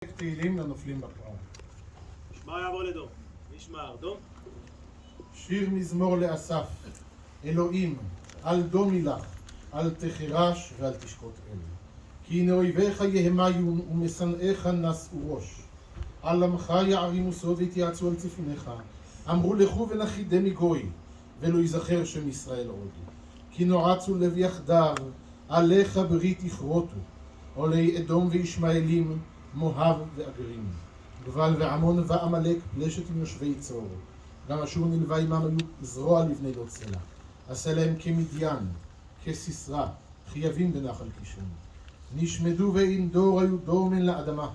תהילים לנופלים בקרב. שמע יעבור לדום. נשמע, דום. שיר מזמור לאסף. אלוהים, אל דומי לך, אל תחרש ואל תשקוט אל. כי הנה אויביך יהמיון ומשנאיך נשאו ראש. על עמך יערימו סוד והתייעצו על צפוניך. אמרו לכו ונחידם מגוי, ולא ייזכר שם ישראל עוד. כי נועצו לב יחדיו, עליך ברית יכרותו. עולי אדום וישמעאלים, מואב ואגרים. גבל ועמון ועמלק, פלשת עם יושבי צור. גם אשור נלווה עמם היו זרוע לבני לא צלע. עשה להם כמדיין, כסיסרא, חייבים בנחל קישון. נשמדו ואין דור היו דומן לאדמה.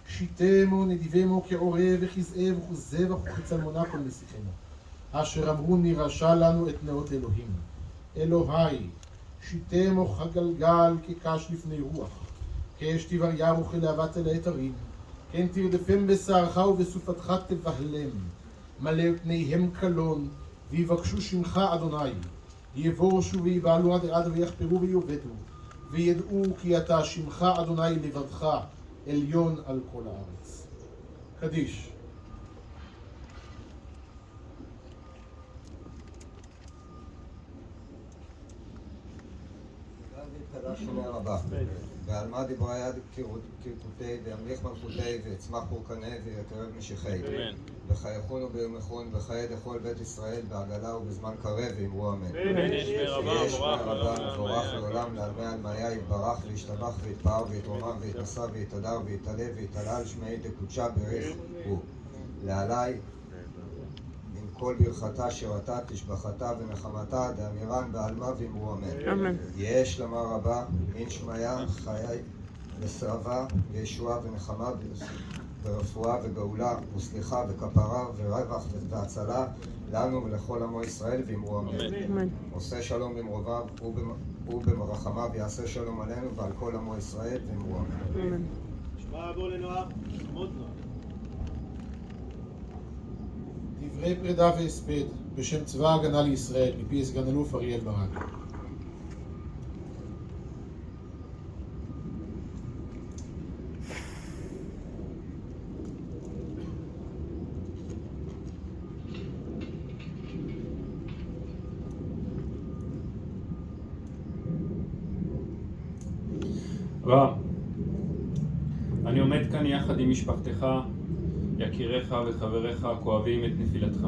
שיתמו נדיבמו כעורב וכזאב וכזבח וכצלמונה כל נסיכנו. אשר אמרו נירשע לנו את נאות אלוהים. אלוהי, שיתמו כגלגל כקש לפני רוח. כאש תבריה וכלהבת אל היתרים. כן תרדפם בשערך ובסופתך תבהלם. מלא פניהם קלון, ויבקשו שמך אדוני. יבושו ויבעלו עד עד ויחפרו ויובדו. וידעו כי אתה שמך אדוני לבדך, עליון על כל הארץ. קדיש. קדש שומר רבה, ועל מה דיברה יד כרקותי, וימליך מלכותי, ויצמח פורקני, ויקרב משיחי. וחייכונו ביומכון, וחיי לכל בית ישראל בעגלה ובזמן קרב, ואמרו אמן. שיש רבה מבורך לעולם, לעלמי עלמיה יתברך, וישתבח ויתפאר, ויתרומם, ויתנשא, ויתהדר, ויתעלה, ויתהלל, שמעי דקודשה ברך הוא. לעלי כל ברכתה, שירתה, תשבחתה ונחמתה, דאמירן בעלמה ואמרו אמן. יש לומר רבה, מן שמיה, חיי ושרבה, וישועה ונחמה, ורפואה וגאולה, וסליחה וכפרה, ורווח והצלה, לנו ולכל עמו ישראל ואמרו אמן. עושה שלום במרוביו, ובמרחמיו יעשה שלום עלינו ועל כל עמו ישראל ואמרו אמן. שמע יעבור לנוער, חמוד נוער. דברי פרידה והספד בשם צבא ההגנה לישראל מפי סגן אלוף אריאל ברק. רם, אני עומד כאן יחד עם משפחתך, יקיריך וחבריך הכואבים את נפילתך.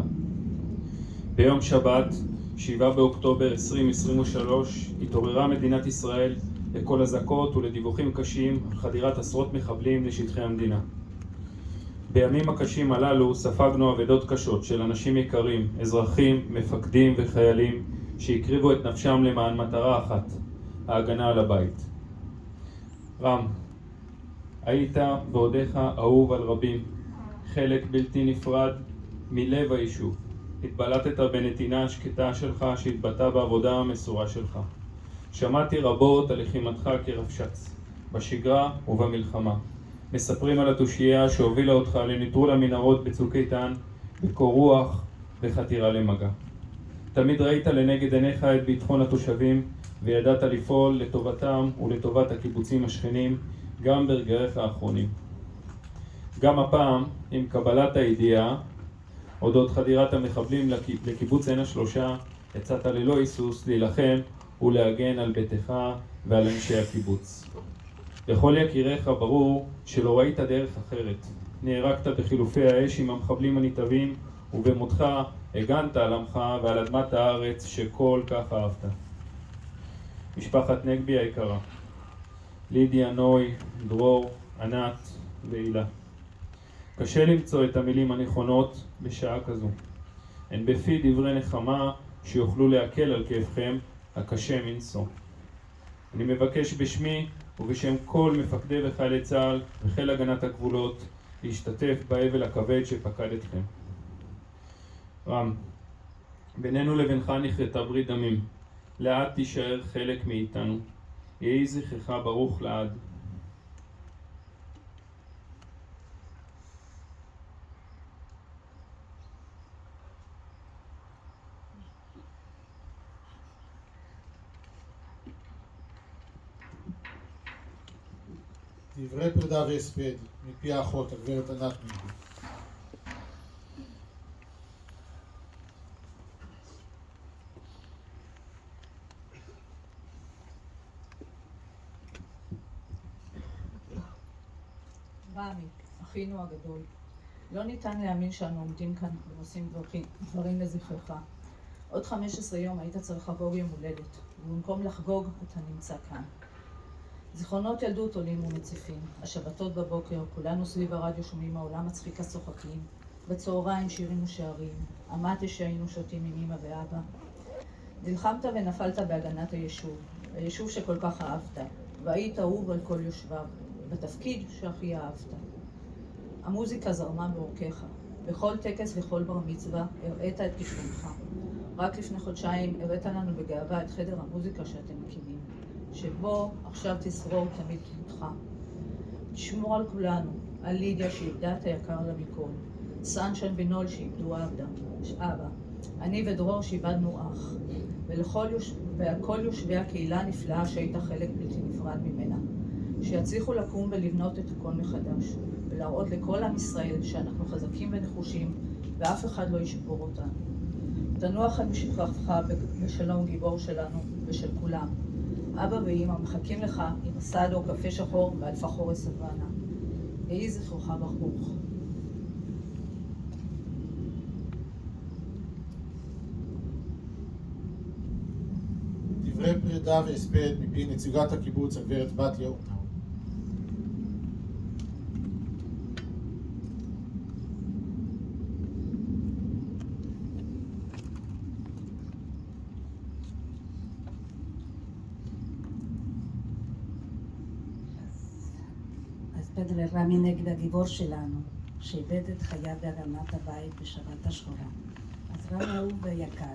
ביום שבת, 7 באוקטובר 2023, התעוררה מדינת ישראל לקול אזעקות ולדיווחים קשים על חדירת עשרות מחבלים לשטחי המדינה. בימים הקשים הללו ספגנו אבדות קשות של אנשים יקרים, אזרחים, מפקדים וחיילים שהקריבו את נפשם למען מטרה אחת, ההגנה על הבית. רם, היית ועודך אהוב על רבים, חלק בלתי נפרד מלב היישוב. התבלטת בנתינה השקטה שלך שהתבטא בעבודה המסורה שלך. שמעתי רבות על לחימתך כרבש"ץ, בשגרה ובמלחמה. מספרים על התושייה שהובילה אותך לנטרול המנהרות בצוק איתן, בקור רוח וחתירה למגע. תמיד ראית לנגד עיניך את ביטחון התושבים, וידעת לפעול לטובתם ולטובת הקיבוצים השכנים, גם ברגעיך האחרונים. גם הפעם, עם קבלת הידיעה אודות חדירת המחבלים לקיבוץ עין השלושה, יצאת ללא היסוס להילחם ולהגן על ביתך ועל אנשי הקיבוץ. לכל יקיריך ברור שלא ראית דרך אחרת. נהרגת בחילופי האש עם המחבלים הנתעבים, ובמותך הגנת על עמך ועל אדמת הארץ שכל כך אהבת. משפחת נגבי היקרה, לידיה, נוי, דרור, ענת ואילה. קשה למצוא את המילים הנכונות בשעה כזו. הן בפי דברי נחמה שיוכלו להקל על כאבכם הקשה מנשוא. אני מבקש בשמי ובשם כל מפקדי וחיילי צה"ל וחיל הגנת הגבולות להשתתף באבל הכבד שפקד אתכם. רם, בינינו לבינך נכרתה ברית דמים. לאט תישאר חלק מאיתנו. יהי זכרך ברוך לעד. דברי פרידה והספד מפי האחות, הגברת ענת מידי. רמי, אחינו הגדול, לא ניתן להאמין שאנו עומדים כאן ונושאים דברים לזכרך. עוד 15 יום היית צריך לחגוג יום הולדת, ובמקום לחגוג אתה נמצא כאן. זיכרונות ילדות עולים ומציפים, השבתות בבוקר, כולנו סביב הרדיו שומעים העולם מצחיק הצוחקים, בצהריים שירים ושערים, המטה שהיינו שותים עם אמא ואבא. נלחמת ונפלת בהגנת היישוב שכל כך אהבת, והיית אהוב על כל יושביו, בתפקיד שהכי אהבת. המוזיקה זרמה בעורקיך, בכל טקס וכל בר מצווה הראית את כישרונך. רק לפני חודשיים הראת לנו בגאווה את חדר המוזיקה שאתם מקימים, שבו עכשיו תשרור תמיד דמותך. תשמור על כולנו, על לידיה שאיבדה את היקר לה מכל, סנשן ונול שאיבדו אבא, אני ודרור שאיבדנו אח, ולכל יושבי הקהילה הנפלאה שהיית חלק בלתי נפרד ממנה, שיצליחו לקום ולבנות את הכל מחדש, ולהראות לכל עם ישראל שאנחנו חזקים ונחושים, ואף אחד לא ישבור אותנו. תנוח על משכבך בשלום גיבור שלנו ושל כולם. אבא ואמא מחכים לך עם הסעדו, קפה שחור ואלפחורי סוואנה. יהי זכרך ברוך. דברי פרידה והספד מפי נציגת הקיבוץ, הגברת בתיה אומנאו. הספד לרמי נגד הגיבור שלנו, שאיבד את חייו בהגנת הבית בשבת השחורה. אז רמי אהוב ויקר,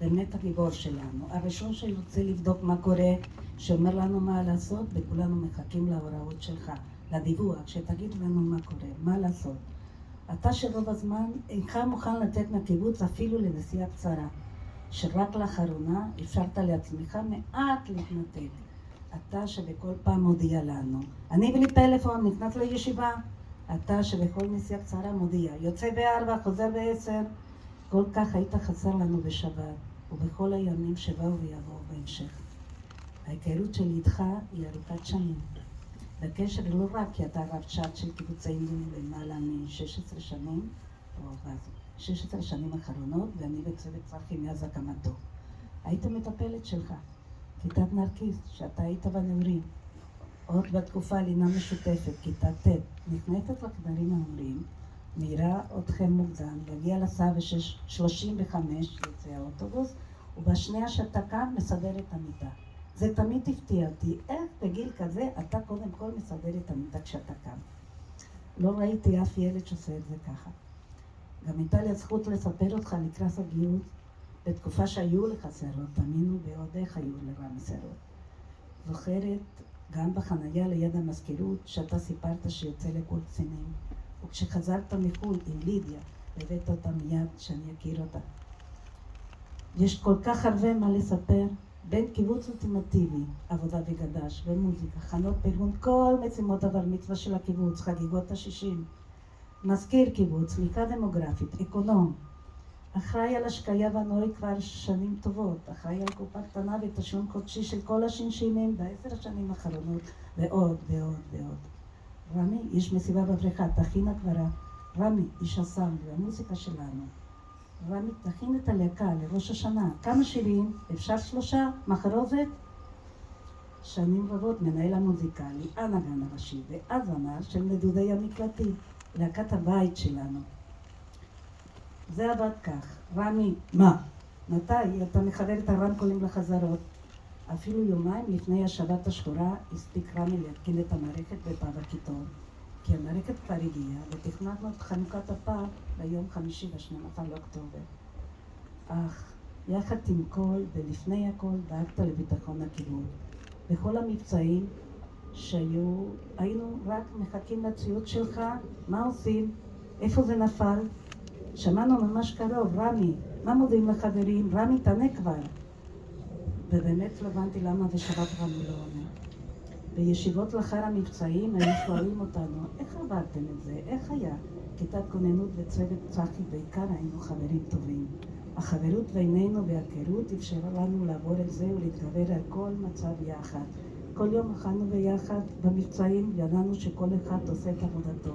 באמת הגיבור שלנו, הראשון שרוצה לבדוק מה קורה, שאומר לנו מה לעשות, וכולנו מחכים להוראות שלך, לדיווח, שתגיד לנו מה קורה, מה לעשות. אתה שרוב הזמן אינך מוכן לתת מהקיבוץ אפילו לנסיעה קצרה, שרק לאחרונה אפשרת לעצמך מעט להתנתק. אתה שבכל פעם מודיע לנו, אני בלי פלאפון, נכנס לישיבה, אתה שבכל נסיעה קצרה מודיע, יוצא ב4, חוזר ב10, כל כך היית חסר לנו בשבת, ובכל הימים שבאו ויבואו בהמשך. ההיכרות שלי איתך היא ארוכת שנים. בקשר לא רק כי אתה רב צ'אט של קיבוצי עימונים למעלה מ-16 שנים, או 16 שנים אחרונות, ואני בצוות צרכים מאז הקמתו. היית מטפלת שלך, כיתת נרקיס, שאתה היית בנעורים. עוד בתקופה לינה משותפת, כיתה ט', נכנסת לחדרים הנעורים, מהירה אתכם מוקדם, להגיע לסעה ב-35 יוצא האוטובוס, ובשנייה שאתה קם מסדר את המיטה. זה תמיד הפתיע אותי, איך בגיל כזה אתה קודם כל מסדר את המיטה כשאתה קם. לא ראיתי אף ילד שעושה את זה ככה. גם הייתה לי הזכות לספר אותך לקראת הגיוס, בתקופה שהיו לך שערות, תאמינו ועוד איך היו לרמי שערות. זוכרת גם בחנייה ליד המזכירות שאתה סיפרת שיוצא לכל קצינים, וכשחזרת מחו"ל עם לידיה, הבאת אותה מיד שאני אכיר אותה. יש כל כך הרבה מה לספר, בין קיבוץ אולטימטיבי, עבודה בגדש ומוזיקה, חנות פרגון, כל משימות הבר מצווה של הקיבוץ, חגיגות ה-60, מזכיר קיבוץ, סליקה דמוגרפית, אקונום, אחראי על השקיה והנוי כבר שנים טובות, אחראי על קופה קטנה ותשלום חודשי של כל השינשינים ב10 השנים האחרונות, ועוד ועוד ועוד. רמי, יש מסיבה בבריכה, תכין הגברה. רמי, איש הסאונד והמוזיקה שלנו. רמי, תכין את הלהקה לראש השנה. כמה שירים? אפשר 3? מחרוזת? שנים רבות מנהל המוזיקלי, הנגן הראשי והזמר של נדודי המקלטים, להקת הבית שלנו. זה עבד כך. רמי, מה? מתי אתה מחבר את הרמקולים לחזרות? אפילו יומיים לפני השבת השחורה הספיק רמי להתקין את המערכת בפאב הכיתון, כי המערכת כבר הגיעה ותכננו את חנוכת הפאב ביום חמישי ב-12 לאוקטובר. אך יחד עם כל ולפני הכל דאגת לביטחון הקיבוץ. בכל המבצעים היינו רק מחכים לציוד שלך, מה עושים? איפה זה נפל? שמענו ממש קרוב, רמי, מה מודיעים לחברים? רמי, תענה כבר. ובאמת לא הבנתי למה בשבת רמי לא עונה. בישיבות לאחר המבצעים היו שואלים אותנו, איך עברתם את זה? איך היה? כיתת כוננות וצוות צחי בעיקר היינו חברים טובים. החברות בינינו וההיכרות אפשרה לנו לעבור את זה ולהתגבר על כל מצב יחד. כל יום אכלנו ביחד במבצעים, ידענו שכל אחד עושה את עבודתו.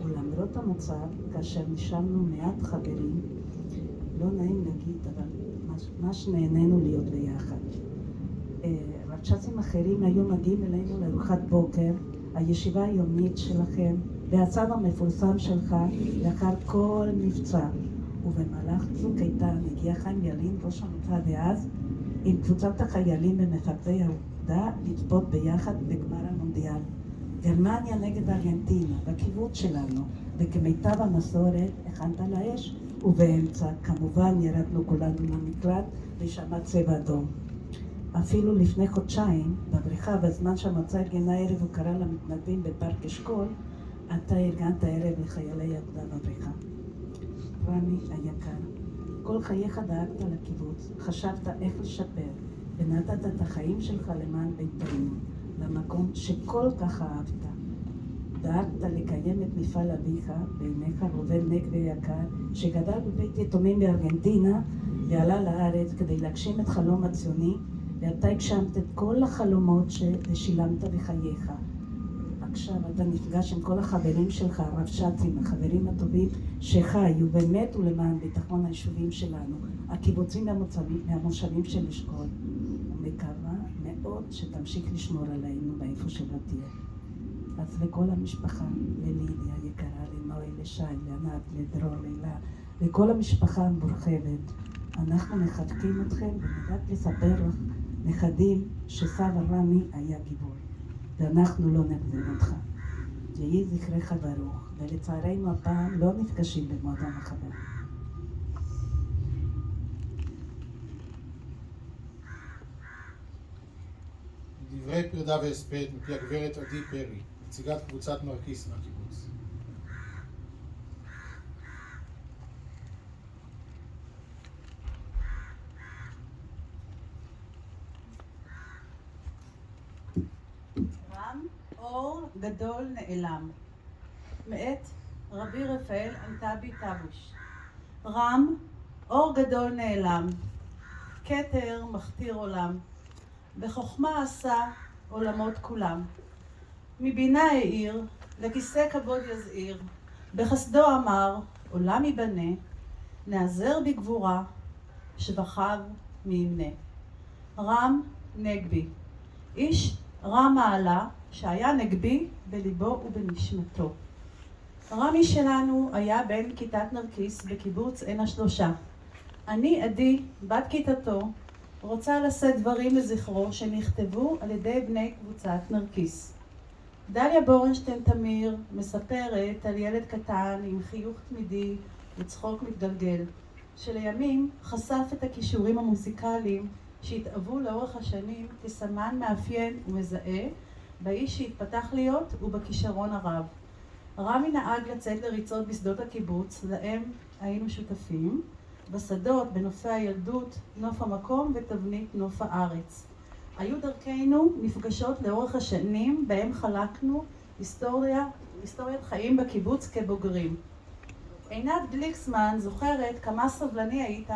ולמרות המצב, כאשר נשארנו מעט חברים, לא נעים להגיד, אבל ממש נהנינו להיות ביחד. רבש"צים אחרים היו מגיעים אלינו לארוחת בוקר, הישיבה היומית שלכם, והצד המפורסם שלך לאחר כל מבצע. ובמהלך צוק איתן הגיע חיים ילין, ראש המבצע דאז, עם קבוצת החיילים ומפקדי האוגדה לצפות ביחד בגמר המונדיאל. גרמניה נגד ארגנטינה, בקיבוץ שלנו, וכמיטב המסורת הכנת לאש, ובאמצע כמובן ירדנו כולנו למקלט ושמע צבע אדום. אפילו לפני חודשיים, בבריכה, בזמן שהמועצה ארגנה ערב הוקרה למתנדבים בפארק אשכול, אתה ארגנת ערב לחיילי האוגדה בבריכה. רמי היקר, כל חייך דאגת לקיבוץ, חשבת איך לשפר, ונתת את החיים שלך למען ביתנו, למקום שכל כך אהבת. דאגת לקיים את מפעל אביך, בעיניך ראובן נגבי יקר, שגדל בבית יתומים בארגנטינה, ועלה לארץ כדי להגשים את חלום הציוני, ואתה הגשמת את כל החלומות ששילמת בחייך. עכשיו אתה נפגש עם כל החברים שלך, הרבש"צים, החברים הטובים שחיו ומתו למען ביטחון היישובים שלנו, הקיבוצים והמושבים של אשכול. ומקווה מאוד שתמשיך לשמור עלינו באיפה שלא תהיה. אז לכל המשפחה, ללידיה היקרה, לנוי, לשי, לענת, לדרור, לילה, לכל המשפחה המורחבת, אנחנו מחבקים אתכם ונדעת לספר לך, נכדים, שסבא רמי היה גיבור. ואנחנו לא נגזים אותך. יהי זכרך ברוך, ולצערנו הפעם לא נפגשים במועדון החבר. דברי פרידה והספד מפי הגברת עדי פרי, נציגת קבוצת נרקיס מהקיבוץ. רם, אור גדול נעלם. מאת רבי רפאל אלטבי טבוש. רם, אור גדול נעלם. כתר מכתיר עולם. בחוכמה עשה עולמות כולם. מבינה העיר, לכיסא כבוד יזהיר. בחסדו אמר, עולם ייבנה. נעזר בגבורה, שבחיו מי ימנה. רם נגבי. איש רם מעלה שהיה נגבי בליבו ובנשמתו. רמי שלנו היה בן כיתת נרקיס בקיבוץ עין השלושה. אני, עדי, בת כיתתו, רוצה לשאת דברים לזכרו שנכתבו על ידי בני קבוצת נרקיס. דליה בורנשטיין תמיר מספרת על ילד קטן עם חיוך תמידי וצחוק מתגלגל, שלימים חשף את הכישורים המוזיקליים שהתאבו לאורך השנים כסמן מאפיין ומזהה באיש שהתפתח להיות ובכישרון הרב. רמי נהג לצאת לריצות בשדות הקיבוץ, להם היינו שותפים, בשדות, בנופי הילדות, נוף המקום ותבנית נוף הארץ. היו דרכינו נפגשות לאורך השנים בהם חלקנו היסטוריית חיים בקיבוץ כבוגרים. עינת גליקסמן זוכרת כמה סבלני היית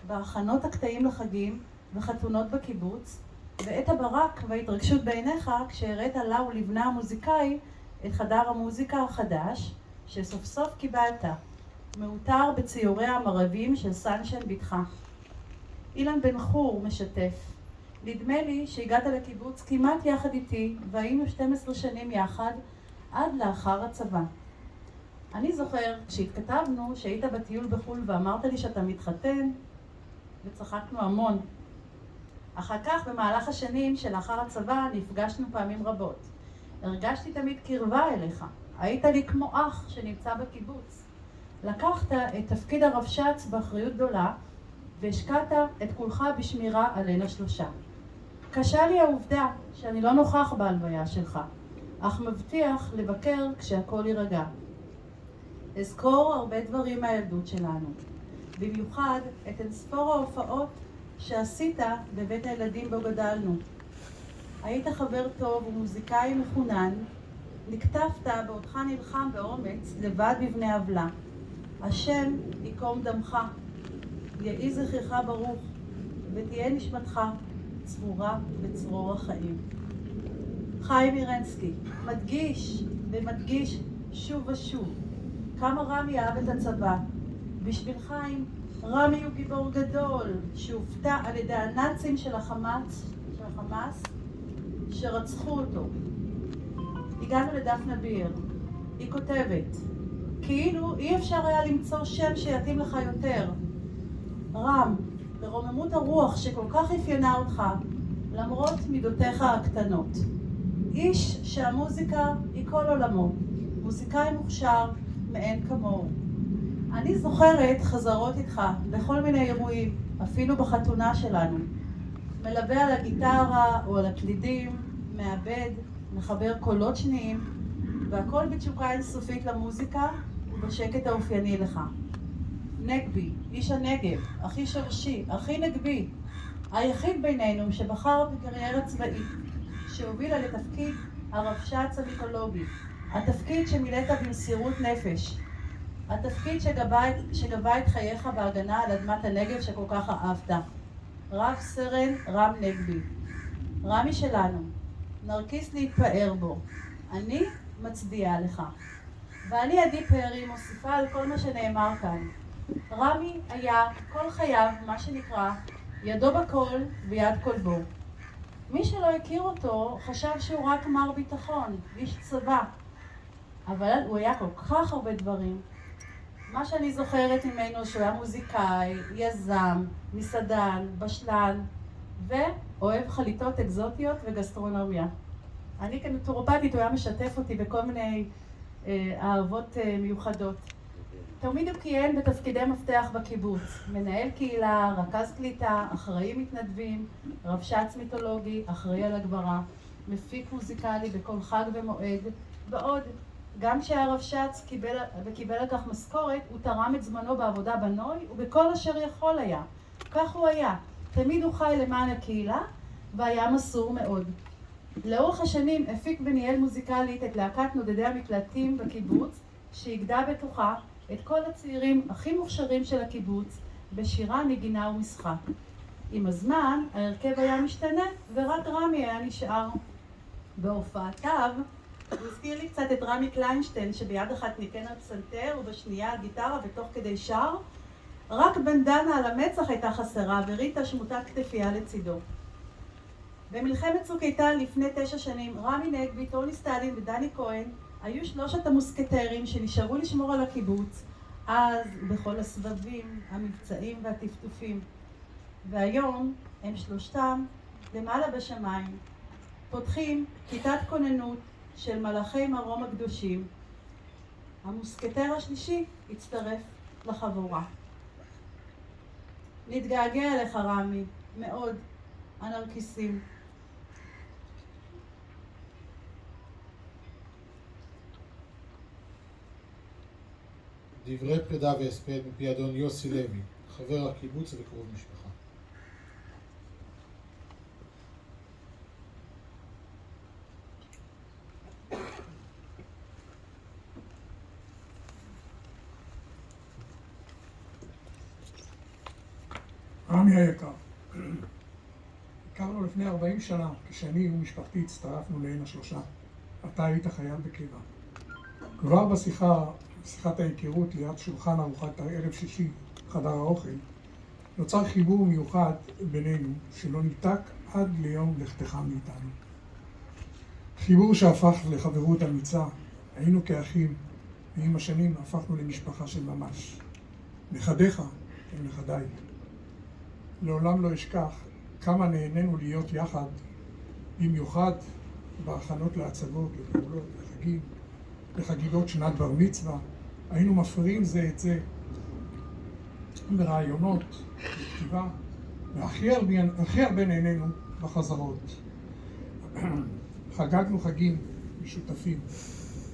בהכנות הקטעים לחגים וחתונות בקיבוץ, ואת הברק וההתרגשות בעיניך כשהראית לה ולבנה המוזיקאי את חדר המוזיקה החדש שסוף סוף קיבלת, מאותר בציוריה המרהיבים של סנשן בתך. אילן בן חור משתף, נדמה לי שהגעת לקיבוץ כמעט יחד איתי והיינו 12 שנים יחד עד לאחר הצבא. אני זוכר כשהתכתבנו שהיית בטיול בחול ואמרת לי שאתה מתחתן וצחקנו המון. אחר כך במהלך השנים שלאחר הצבא נפגשנו פעמים רבות. הרגשתי תמיד קרבה אליך, היית לי כמו אח שנמצא בקיבוץ. לקחת את תפקיד הרבש"ץ באחריות גדולה והשקעת את כולך בשמירה על עין השלושה. קשה לי העובדה שאני לא נוכח בהלוויה שלך, אך מבטיח לבקר כשהכל יירגע. אזכור הרבה דברים מהילדות שלנו, במיוחד את אינספור ההופעות שעשית בבית הילדים בו גדלנו. היית חבר טוב ומוזיקאי מחונן, נקטפת בעודך נלחם באומץ לבד בבני עוולה. השם ייקום דמך, יהי זכרך ברוך, ותהיה נשמתך צרורה בצרור החיים. חיים מירנסקי מדגיש ומדגיש שוב ושוב כמה רמי אהב את הצבא. בשביל חיים, רמי הוא גיבור גדול שהופתע על ידי הנאצים של החמאס שרצחו אותו. הגענו לדפנה ביר, היא כותבת, כאילו אי אפשר היה למצוא שם שיתאים לך יותר. רם, ברוממות הרוח שכל כך אפיינה אותך, למרות מידותיך הקטנות. איש שהמוזיקה היא כל עולמו, מוזיקאי מוכשר מאין כמוהו. אני זוכרת חזרות איתך לכל מיני אירועים, אפילו בחתונה שלנו. מלווה על הגיטרה או על הקלידים, מעבד, מחבר קולות שניים, והכל בתשוקה אינסופית למוזיקה ובשקט האופייני לך. נגבי, איש הנגב, הכי שורשי, הכי נגבי, היחיד בינינו שבחר בקריירה צבאית, שהובילה לתפקיד הרבש"ץ המיתולוגי, התפקיד שמילאת במסירות נפש, התפקיד שגבה את חייך בהגנה על אדמת הנגב שכל כך אהבת. רב סרן רם נגבי, רמי שלנו, נרקיס להתפאר בו. אני מצדיעה לך. ואני עדי פרי מוסיפה על כל מה שנאמר כאן. רמי היה כל חייו מה שנקרא ידו בכל ויד כל בו. מי שלא הכיר אותו חשב שהוא רק מר ביטחון, איש צבא. אבל הוא היה כל כך הרבה דברים. מה שאני זוכרת ממנו שהוא היה מוזיקאי, יזם, מסעדן, בשלן ואוהב חליטות אקזוטיות וגסטרונומיה. אני כנטורופטית הוא היה משתף אותי בכל מיני אהבות מיוחדות. תמיד הוא כיהן בתפקידי מפתח בקיבוץ, מנהל קהילה, רכז קליטה, אחראי מתנדבים, רבש"ץ מיתולוגי, אחראי על הגברה, מפיק מוזיקלי בכל חג ומועד, ועוד. גם כשהיה רבש"ץ וקיבל על כך משכורת, הוא תרם את זמנו בעבודה בנוי ובכל אשר יכול היה. כך הוא היה. תמיד הוא חי למען הקהילה והיה מסור מאוד. לאורך השנים הפיק וניהל מוזיקלית את להקת נודדי המקלטים בקיבוץ, שהגדה בתוכה את כל הצעירים הכי מוכשרים של הקיבוץ בשירה, נגינה ומשחק. עם הזמן ההרכב היה משתנה ורק רמי היה נשאר. בהופעתיו הוא הזכיר לי קצת את רמי קליינשטיין שביד אחת ניקן על פסנתר ובשנייה על גיטרה ותוך כדי שר. רק בנדנה על המצח הייתה חסרה וריטה שמוטת כתפייה לצידו. במלחמת צוק איתן לפני 9 שנים, רמי נגבי, טוני סטלין ודני כהן היו 3 המוסקטרים שנשארו לשמור על הקיבוץ, אז בכל הסבבים, המבצעים והטפטופים. והיום הם 3 למעלה בשמיים, פותחים כיתת כוננות של מלאכי מרום הקדושים. המוסקטר השלישי הצטרף לחבורה. נתגעגע אליך רמי, מאוד, הנרקיסים. דברי פרידה והספד מפי אדון יוסי לוי, חבר הקיבוץ וקרוב משפחה. רמי היקר, הכרנו לפני 40 שנה, כשאני ומשפחתי הצטרפנו לעין השלושה. אתה היית חייל בקבע. כבר בשיחת ההיכרות ליד שולחן ארוחת ערב שישי, חדר האוכל, נוצר חיבור מיוחד בינינו שלא ניתק עד ליום לכתך מאיתנו. חיבור שהפך לחברות אמיצה, היינו כאחים, ועם השנים הפכנו למשפחה של ממש. נכדיך הם נכדיי. לעולם לא אשכח כמה נהנינו להיות יחד, במיוחד בהכנות להצגות, לפעולות, לחגים, לחגיגות שנת בר מצווה. היינו מפריעים זה את זה ברעיונות, בכתיבה, והכי הרבה נהנינו בחזרות. חגגנו חגים משותפים,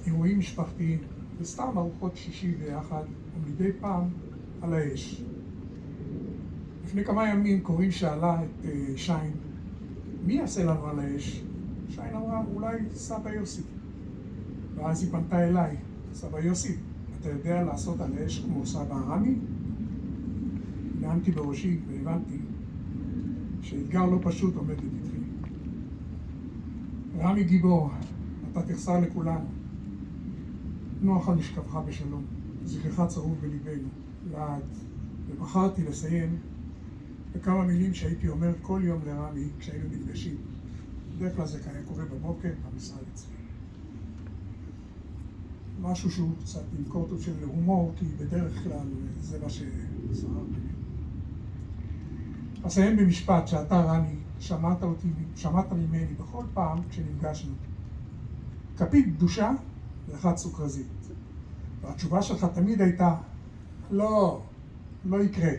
אירועים משפחתיים, וסתם ארוחות שישי ביחד, ומדי פעם על האש. לפני כמה ימים קוראים שאלה את שיין, מי יעשה לנו על האש? שיין אמרה, אולי סבא יוסי. ואז היא פנתה אליי, סבא יוסי, אתה יודע לעשות על האש כמו סבא רמי? נעמתי בראשי והבנתי שאתגר לא פשוט עומד לפתחי. רמי גיבור, אתה תחסר לכולנו. נוח על משכבך בשלום, זכרך צרוב בליבנו, לעד. ובחרתי לסיים בכמה מילים שהייתי אומר כל יום לרמי כשהיינו נפגשים. בדרך כלל זה היה קורה בבוקר במשרד אצלי. משהו שהוא קצת עם קורטות של הומור, כי בדרך כלל זה מה ששרר בינינו. אסיים במשפט שאתה, רמי, שמעת ממני בכל פעם כשנפגשנו. כפית קדושה ואחת סוכרזית. והתשובה שלך תמיד הייתה, לא יקרה.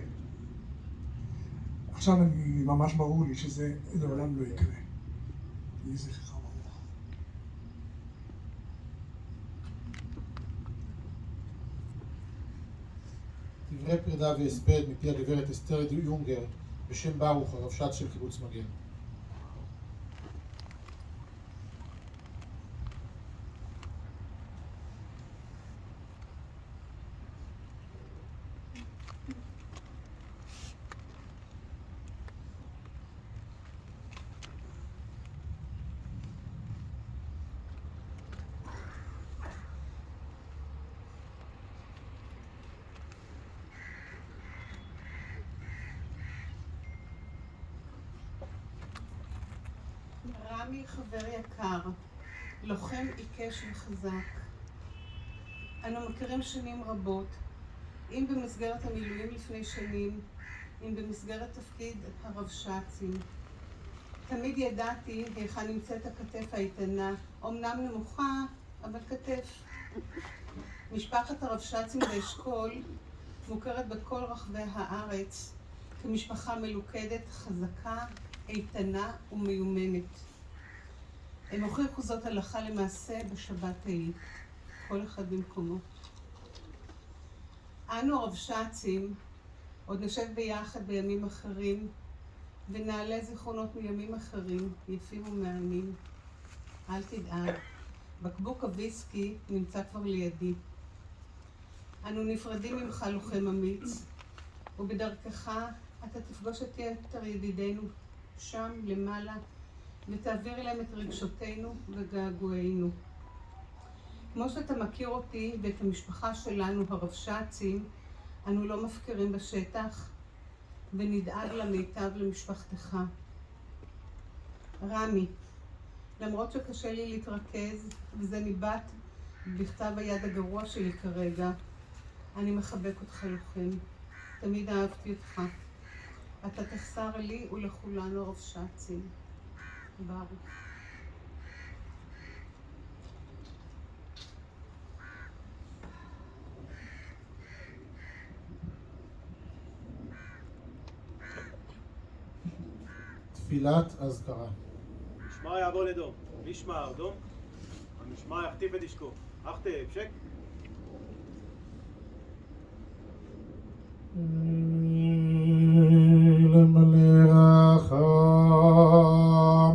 עכשיו ממש ברור לי שזה לעולם לא יקרה. יהי זכרך ברוך. דברי פרידה והספד מפי הגברת אסתר יונגר בשם ברוך, הרבש"ץ של קיבוץ מגן. רמי חבר יקר, לוחם עיקש וחזק. אנו מכירים שנים רבות, אם במסגרת המילואים לפני שנים, אם במסגרת תפקיד הרבש"צים. תמיד ידעתי היכן נמצאת הכתף האיתנה, אומנם נמוכה, אבל כתף. משפחת הרבש"צים באשכול מוכרת בכל רחבי הארץ כמשפחה מלוכדת, חזקה, איתנה ומיומנת. הם הוכיחו זאת הלכה למעשה בשבת ההיא, כל אחד במקומו. אנו הרבש"צים עוד נשב ביחד בימים אחרים ונעלה זיכרונות מימים אחרים, יפים ומעניינים. אל תדאג, בקבוק הוויסקי נמצא כבר לידי. אנו נפרדים ממך לוחם אמיץ, ובדרכך אתה תפגוש את יתר ידידינו שם למעלה, ותעביר להם את רגשותינו וגעגועינו. כמו שאתה מכיר אותי ואת המשפחה שלנו, הרבש"צים, אנו לא מפקרים בשטח, ונדאג למיטב למשפחתך. רמי, למרות שקשה לי להתרכז, וזה ניבט בכתב היד הגרוע שלי כרגע, אני מחבק אותך לוחם. תמיד אהבתי אותך. אתה תחסר לי ולכולנו הרבש"צים. ברוך. תפילת אזכרה. משמר יעבור לדום. משמר דום. המשמר יכתיב ותשקוף. אכתב, שק. למלא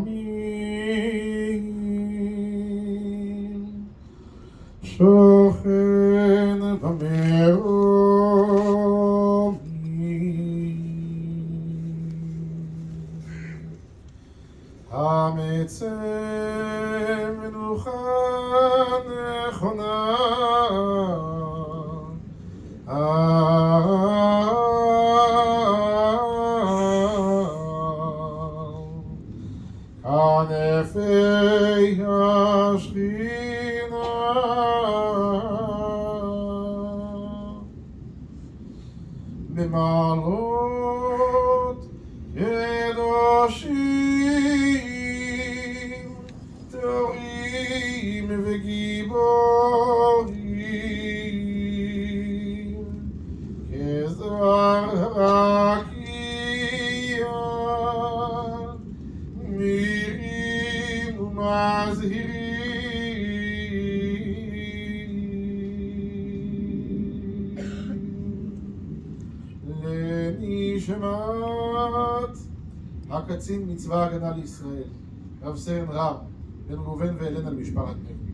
רחמים, שוכן במרומים, המצא מנוחה נכונה, כנפי השכינה, במעלות קדושים, טהורים וגיבורים, כזרע רקיע, מירים ומזהירים, לנשמת הקצין מצבא ההגנה לישראל, רב סרן רם בן ראובן ואלן על משפחת נגבי.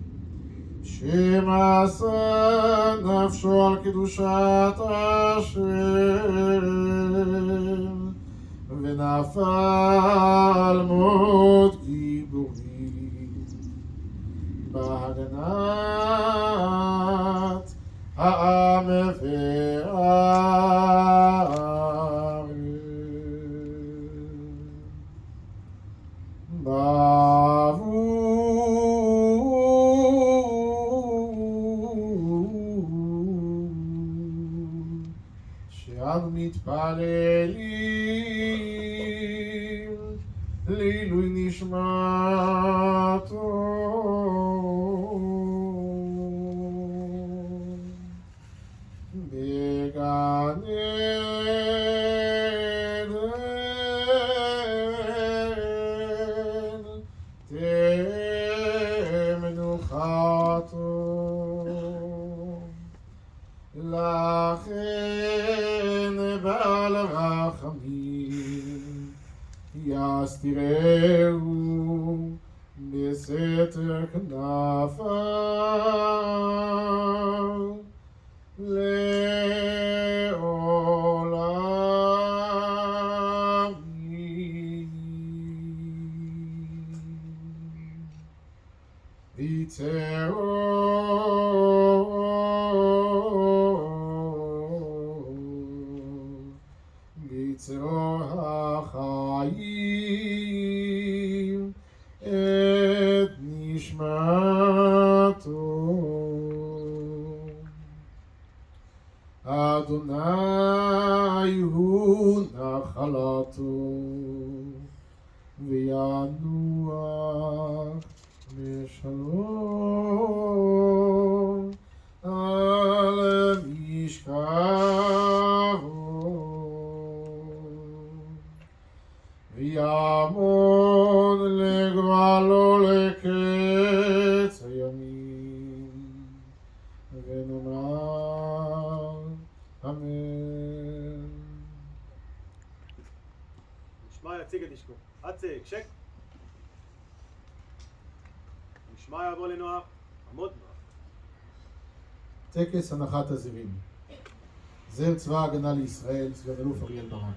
שמסר נפשו על קדושת השם, ונפל מות גיבורים בהגנת העם והארץ. שאנו מתפללים לעילוי נשמתו בגן עדן תהיה מנוחתו. לכן בעל רחמים יסתירהו בסתר כנפיו לעולם. ביצרו החיים את נשמתו. אדוני הוא נחלתו וינוח בשלום על משכבו, ויעמוד לגואלו לקץ הימים, ונאמר אמן. נשמע יציג את אשכו. הצג, שק. נשמע יעבור לנוח, עמוד נוח. טקס הנחת הזרים. זר צבא ההגנה לישראל, סגן אלוף אריאל ברנד.